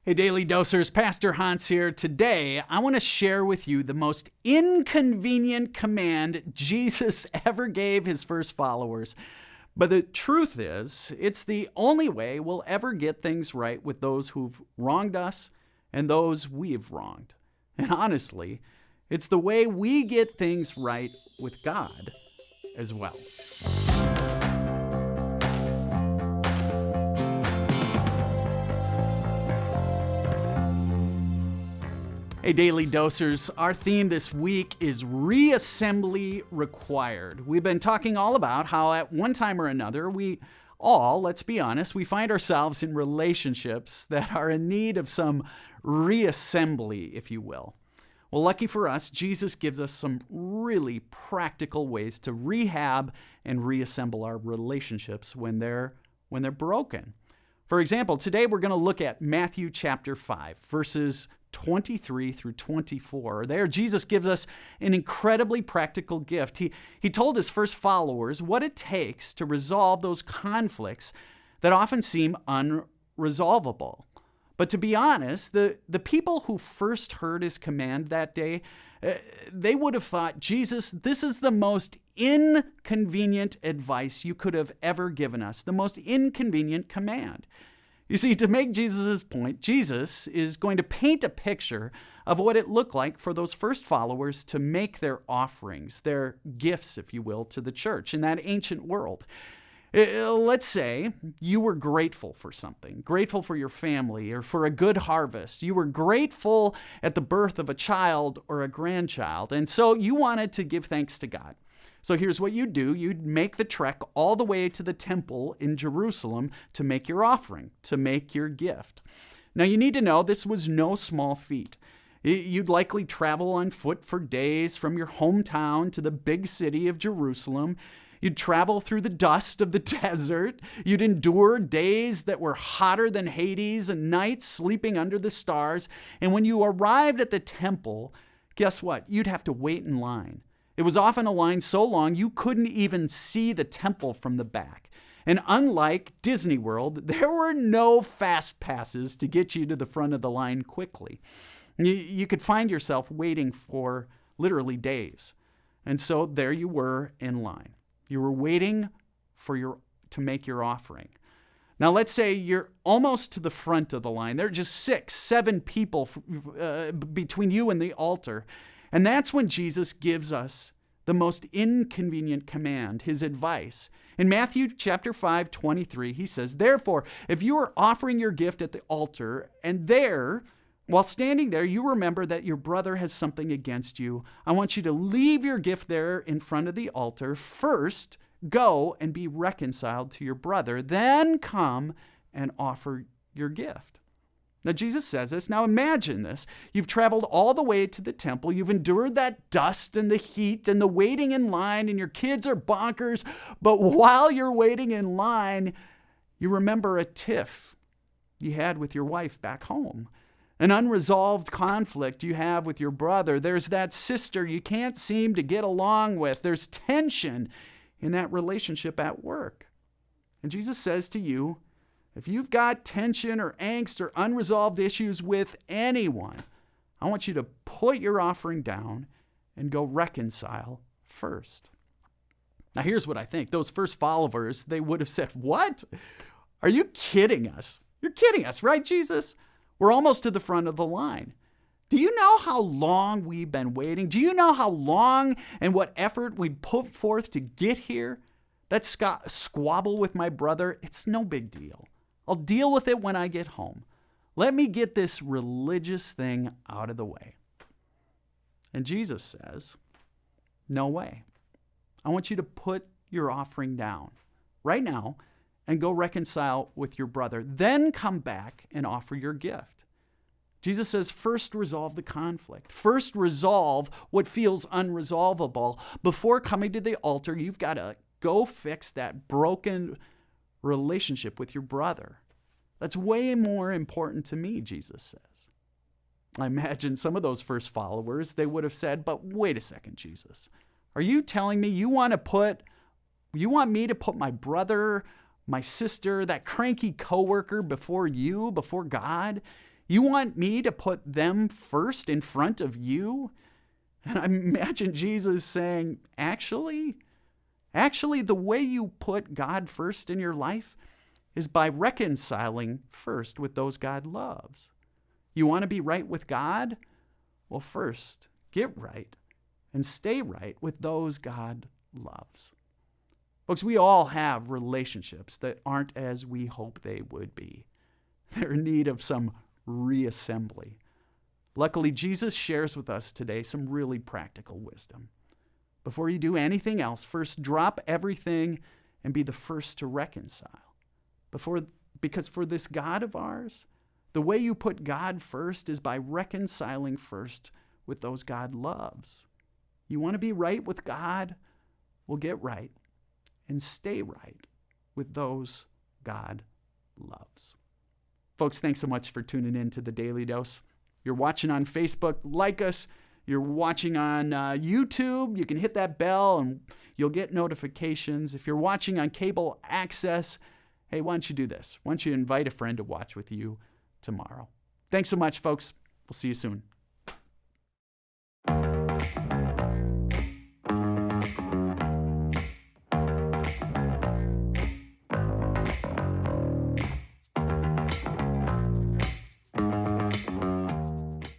Hey, Daily Dosers, Pastor Hans here. Today, I want to share with you the most inconvenient command Jesus ever gave his first followers. But the truth is, it's the only way we'll ever get things right with those who've wronged us and those we've wronged. And honestly, it's the way we get things right with God as well. Hey, Daily Dosers, our theme this week is reassembly required. We've been talking all about how at one time or another, let's be honest, we find ourselves in relationships that are in need of some reassembly, if you will. Well, lucky for us, Jesus gives us some really practical ways to rehab and reassemble our relationships when they're broken. For example, today we're going to look at Matthew chapter 5, verses 23 through 24. There, Jesus gives us an incredibly practical gift. He told his first followers what it takes to resolve those conflicts that often seem unresolvable. But to be honest, the people who first heard his command that day, they would have thought, Jesus, this is the most inconvenient advice you could have ever given us, the most inconvenient command. You see, to make Jesus' point, Jesus is going to paint a picture of what it looked like for those first followers to make their offerings, their gifts, if you will, to the church in that ancient world. Let's say you were grateful for something, grateful for your family or for a good harvest. You were grateful at the birth of a child or a grandchild, and so you wanted to give thanks to God. So here's what you'd do. You'd make the trek all the way to the temple in Jerusalem to make your offering, to make your gift. Now you need to know this was no small feat. You'd likely travel on foot for days from your hometown to the big city of Jerusalem. You'd travel through the dust of the desert. You'd endure days that were hotter than Hades and nights sleeping under the stars. And when you arrived at the temple, guess what? You'd have to wait in line. It was often a line so long you couldn't even see the temple from the back. And unlike Disney World, there were no fast passes to get you to the front of the line quickly. You could find yourself waiting for literally days. And so there you were in line. You were waiting to make your offering. Now let's say you're almost to the front of the line. There are just 6, 7 people between you and the altar. And that's when Jesus gives us the most inconvenient command, his advice. In Matthew chapter 5, 23, he says, "Therefore, if you are offering your gift at the altar, and there, while standing there, you remember that your brother has something against you, I want you to leave your gift there in front of the altar. First, go and be reconciled to your brother. Then come and offer your gift." Now, Jesus says this. Now, imagine this. You've traveled all the way to the temple. You've endured that dust and the heat and the waiting in line, and your kids are bonkers. But while you're waiting in line, you remember a tiff you had with your wife back home, an unresolved conflict you have with your brother. There's that sister you can't seem to get along with. There's tension in that relationship at work. And Jesus says to you, if you've got tension or angst or unresolved issues with anyone, I want you to put your offering down and go reconcile first. Now, here's what I think. Those first followers, they would have said, "What? Are you kidding us? You're kidding us, right, Jesus? We're almost to the front of the line. Do you know how long we've been waiting? Do you know how long and what effort we put forth to get here? That squabble with my brother, it's no big deal. I'll deal with it when I get home. Let me get this religious thing out of the way." And Jesus says, "No way. I want you to put your offering down right now and go reconcile with your brother. Then come back and offer your gift." Jesus says, first resolve the conflict. First resolve what feels unresolvable. Before coming to the altar, you've got to go fix that broken relationship with your brother. That's way more important to me, Jesus says. I imagine some of those first followers, they would have said, "But wait a second, Jesus. Are you telling me you want me to put my brother, my sister, that cranky coworker before you, before God? You want me to put them first in front of you? And I imagine Jesus saying, actually, the way you put God first in your life is by reconciling first with those God loves. You want to be right with God? Well, first, get right and stay right with those God loves. Folks, we all have relationships that aren't as we hope they would be. They're in need of some reassembly. Luckily, Jesus shares with us today some really practical wisdom. Before you do anything else, first drop everything and be the first to reconcile. Because for this God of ours, the way you put God first is by reconciling first with those God loves. You want to be right with God? Well, get right and stay right with those God loves. Folks, thanks so much for tuning in to the Daily Dose. You're watching on Facebook, like us. You're watching on YouTube, you can hit that bell and you'll get notifications. If you're watching on cable access, hey, why don't you do this? Why don't you invite a friend to watch with you tomorrow? Thanks so much, folks. We'll see you soon.